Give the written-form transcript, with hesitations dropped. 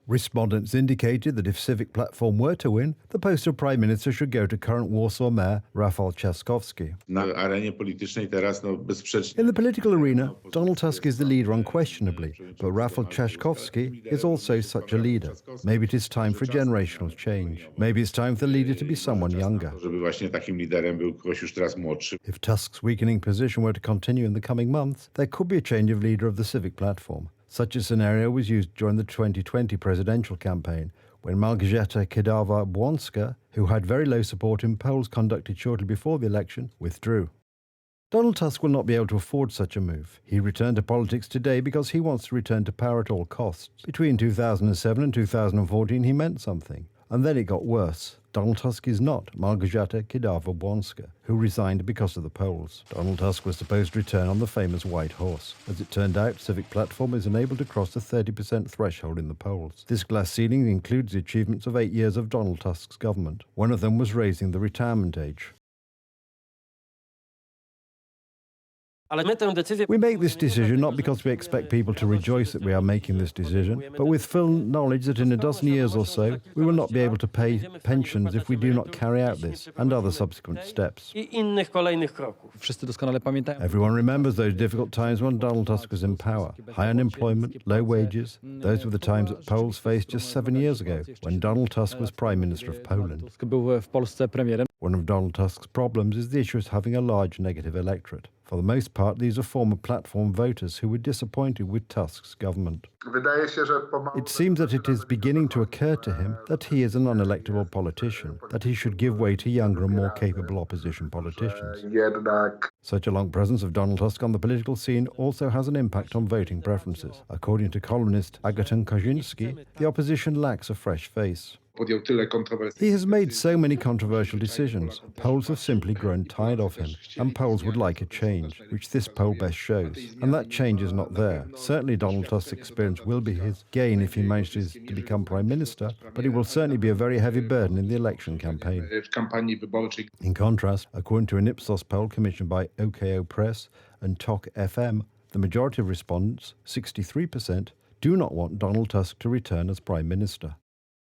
Respondents indicated that if Civic Platform were to win, the post of Prime Minister should go to current Warsaw Mayor Rafał Trzaskowski. Na arenie politycznej teraz bezsprzecznie. In the political arena, Donald Tusk is the leader unquestionably, but Rafał Trzaskowski is also such a leader. Maybe it is time for a generational change. Maybe it's time for the leader to be someone younger. Żeby właśnie takim liderem był ktoś już teraz młodszy. If Tusk's weakening position were to continue in the coming months, there could be a change of leader of the Civic Platform. Such a scenario was used during the 2020 presidential campaign, when Małgorzata Kidawa-Błońska, who had very low support in polls conducted shortly before the election, withdrew. Donald Tusk will not be able to afford such a move. He returned to politics today because he wants to return to power at all costs. Between 2007 and 2014 he meant something, and then it got worse. Donald Tusk is not Małgorzata Kidawa-Błońska, who resigned because of the polls. Donald Tusk was supposed to return on the famous white horse. As it turned out, Civic Platform is unable to cross the 30% threshold in the polls. This glass ceiling includes the achievements of 8 years of Donald Tusk's government. One of them was raising the retirement age. We make this decision not because we expect people to rejoice that we are making this decision, but with full knowledge that in a dozen years or so, we will not be able to pay pensions if we do not carry out this and other subsequent steps. Everyone remembers those difficult times when Donald Tusk was in power. High unemployment, low wages. Those were the times that Poles faced just 7 years ago, when Donald Tusk was Prime Minister of Poland. One of Donald Tusk's problems is the issue of having a large negative electorate. For the most part, these are former platform voters who were disappointed with Tusk's government. It seems that it is beginning to occur to him that he is an unelectable politician, that he should give way to younger and more capable opposition politicians. Such a long presence of Donald Tusk on the political scene also has an impact on voting preferences. According to columnist Agaton Kaczynski, the opposition lacks a fresh face. He has made so many controversial decisions. Poles have simply grown tired of him, and Poles would like a change, which this poll best shows. And that change is not there. Certainly Donald Tusk's experience will be his gain if he manages to become Prime Minister, but it will certainly be a very heavy burden in the election campaign. In contrast, according to an Ipsos poll commissioned by OKO Press and TOK FM, the majority of respondents, 63%, do not want Donald Tusk to return as Prime Minister.